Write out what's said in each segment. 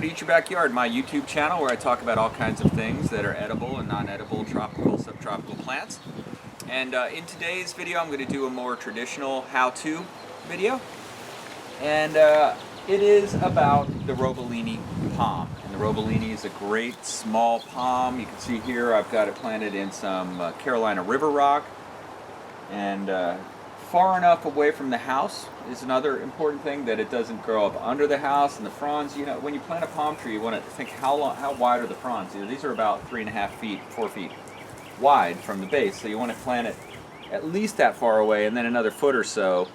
to Eat Your Backyard, my YouTube channel where I talk about all kinds of things that are edible and non-edible, tropical, subtropical plants. And in today's video, I'm going to do a more traditional how-to video. And it is about the ROBELLINI Palm. And the ROBELLINI is a great small palm. You can see here I've got it planted in some Carolina river rock. And far enough away from the house is another important thing, that it doesn't grow up under the house. And the fronds, you know, when you plant a palm tree, you want to think how wide are the fronds. You know, these are about 3.5 feet, 4 feet wide from the base, so you want to plant it at least that far away, and then another foot or so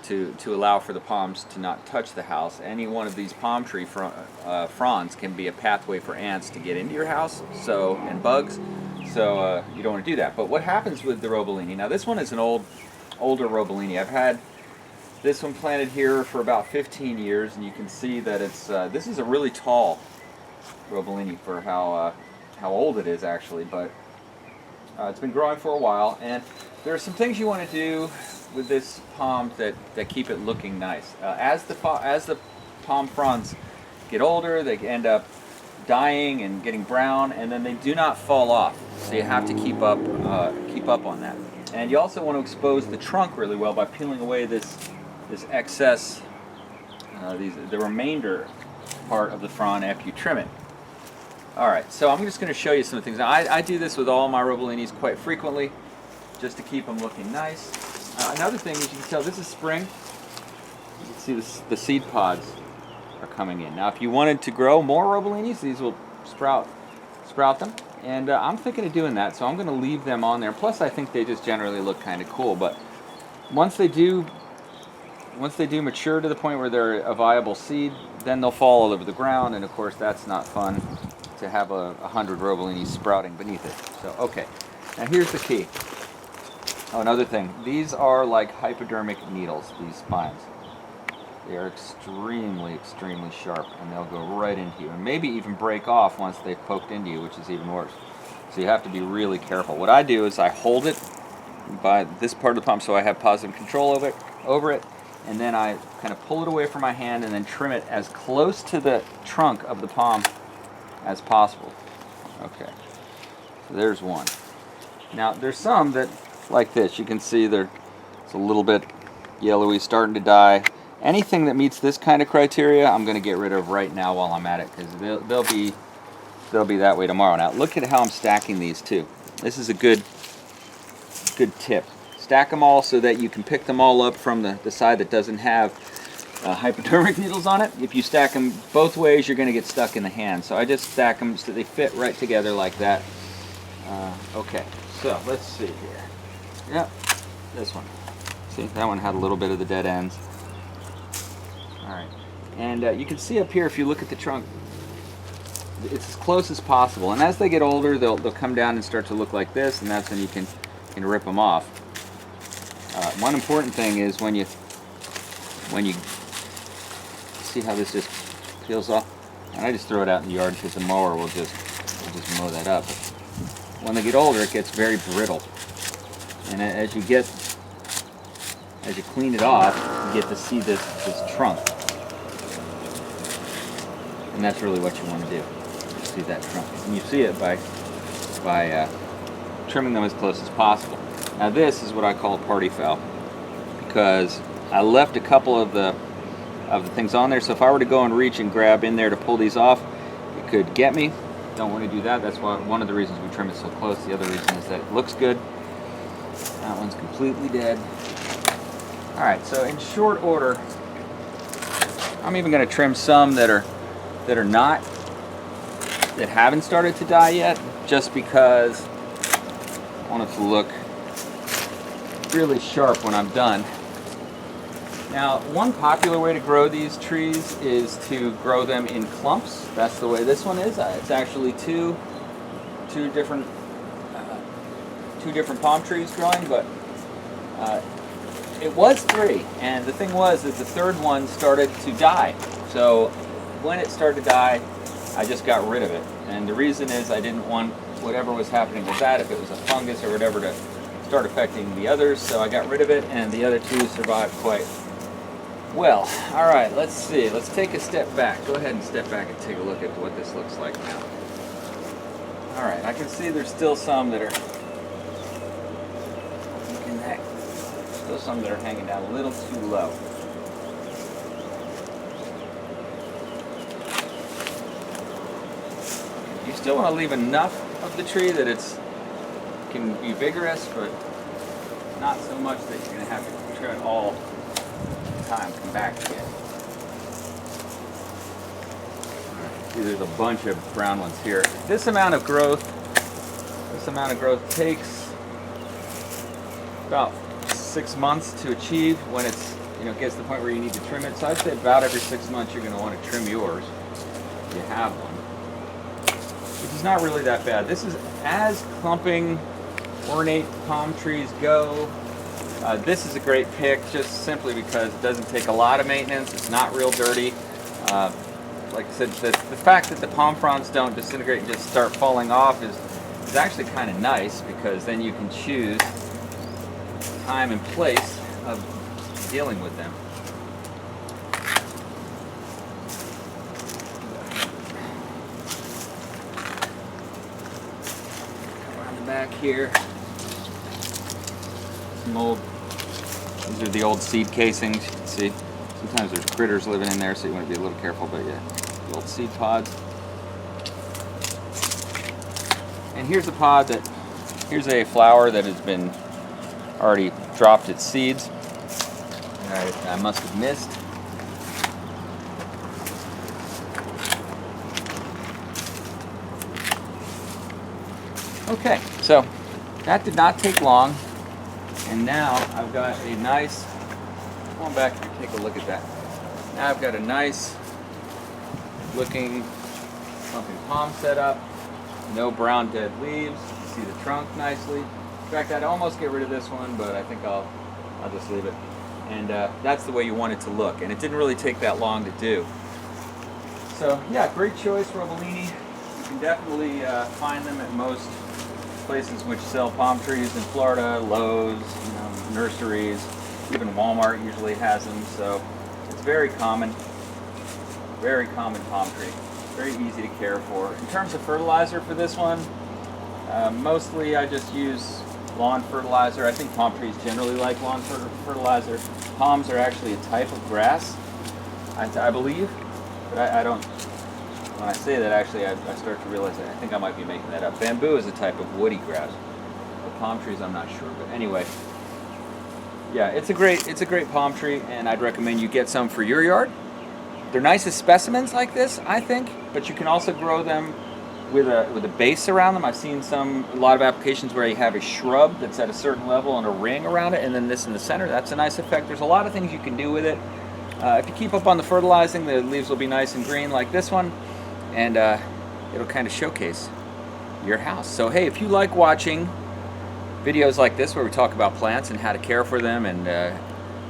to allow for the palms to not touch the house. Any one of these palm tree fronds can be a pathway for ants to get into your house, and bugs. So you don't want to do that. But what happens with the ROBELLINI? Now this one is an older ROBELLINI. I've had this one planted here for about 15 years, and you can see that it's this is a really tall ROBELLINI for how old it is actually. But it's been growing for a while, and there are some things you want to do with this palm that keep it looking nice. As the palm fronds get older, they end up dying and getting brown, and then they do not fall off. So you have to keep up on that. And you also want to expose the trunk really well by peeling away this excess, the remainder part of the frond after you trim it. Alright, so I'm just going to show you some things. Now, I do this with all my ROBELLINIs quite frequently, just to keep them looking nice. Another thing is, you can tell this is spring. You can see the seed pods are coming in. Now if you wanted to grow more ROBELLINIs, these will sprout them. And I'm thinking of doing that, so I'm going to leave them on there. Plus I think they just generally look kind of cool. But once they do mature to the point where they're a viable seed, then they'll fall all over the ground, and of course that's not fun to have 100 ROBELLINIs sprouting beneath it. So okay, now here's the key. Oh, another thing, these are like hypodermic needles, these spines. They are extremely, extremely sharp, and they'll go right into you, and maybe even break off once they've poked into you, which is even worse. So you have to be really careful. What I do is I hold it by this part of the palm so I have positive control over it, and then I kind of pull it away from my hand and then trim it as close to the trunk of the palm as possible. Okay, so there's one. Now there's some that, like this, you can see it's a little bit yellowy, starting to die. Anything that meets this kind of criteria, I'm going to get rid of right now while I'm at it, because they'll be that way tomorrow. Now look at how I'm stacking these too. This is a good tip. Stack them all so that you can pick them all up from the side that doesn't have hypodermic needles on it. If you stack them both ways, you're going to get stuck in the hand. So I just stack them so they fit right together like that. Okay, so let's see here. Yep, this one. See, that one had a little bit of the dead ends. Alright, and you can see up here, if you look at the trunk, it's as close as possible. And as they get older, they'll come down and start to look like this, and that's when you can rip them off. One important thing is when you see how this just peels off, and I just throw it out in the yard because the mower will just mow that up. But when they get older, it gets very brittle, and as you clean it off, you get to see this trunk, and that's really what you want to do. See that trunk, and you see it by trimming them as close as possible. Now this is what I call a party foul, because I left a couple of the things on there, so if I were to go and reach and grab in there to pull these off, it could get me. Don't want to do that. That's one of the reasons we trim it so close. The other reason is that it looks good. That one's completely dead. Alright, so in short order, I'm even going to trim some that haven't started to die yet, just because I want it to look really sharp when I'm done. Now, one popular way to grow these trees is to grow them in clumps. That's the way this one is. It's actually two different palm trees growing, but it was 3, and the thing was that the third one started to die. So when it started to die, I just got rid of it. And the reason is I didn't want whatever was happening with that, if it was a fungus or whatever, to start affecting the others. So I got rid of it, and the other 2 survived quite Well, all right, let's see. Let's take a step back. Go ahead and step back and take a look at what this looks like now. All right, I can see there's still some that are hanging down a little too low. You still want to leave enough of the tree that it can be vigorous, but not so much that you're going to have to trim it all the time, come back again. See, there's a bunch of brown ones here. This amount of growth takes about 6 months to achieve when it's, gets to the point where you need to trim it. So I'd say about every 6 months you're going to want to trim yours if you have one, which is not really that bad. This is as clumping ornate palm trees go. This is a great pick just simply because it doesn't take a lot of maintenance. It's not real dirty. Like I said, the fact that the palm fronds don't disintegrate and just start falling off is actually kind of nice, because then you can choose time and place of dealing with them. Around the back here, some old, these are the old seed casings. You can see sometimes there's critters living in there, so you want to be a little careful, but yeah, the old seed pods. And here's a pod here's a flower that has been already dropped its seeds. I must have missed. Okay, so that did not take long, and now I've got a nice, come on back and take a look at that. Now I've got a nice looking pumpkin palm set up, no brown dead leaves. You see the trunk nicely. In fact, I'd almost get rid of this one, but I think I'll just leave it. And that's the way you want it to look, and it didn't really take that long to do. So yeah, great choice, Robellini. You can definitely find them at most places which sell palm trees in Florida, Lowe's, nurseries, even Walmart usually has them. So it's very common palm tree. Very easy to care for. In terms of fertilizer for this one, mostly I just use lawn fertilizer. I think palm trees generally like lawn fertilizer. Palms are actually a type of grass, I believe, but I don't, when I say that, actually I start to realize that I think I might be making that up. Bamboo is a type of woody grass, but palm trees I'm not sure. But anyway, yeah, it's a great palm tree, and I'd recommend you get some for your yard. They're nice as specimens like this, I think, but you can also grow them with a base around them. I've seen a lot of applications where you have a shrub that's at a certain level and a ring around it, and then this in the center. That's a nice effect. There's a lot of things you can do with it. If you keep up on the fertilizing, the leaves will be nice and green like this one, and it'll kind of showcase your house. So hey, if you like watching videos like this where we talk about plants and how to care for them and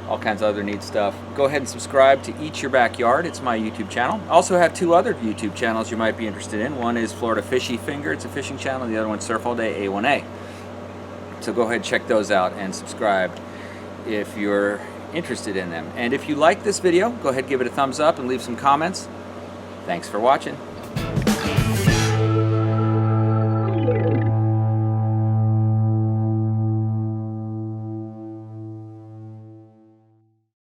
all kinds of other neat stuff, go ahead and subscribe to Eat Your Backyard. It's my YouTube channel. I also have 2 other YouTube channels you might be interested in. One is Florida Fishy Finger. It's a fishing channel. The other one's Surf All Day A1A. So go ahead and check those out and subscribe if you're interested in them. And if you like this video, go ahead and give it a thumbs up and leave some comments. Thanks for watching.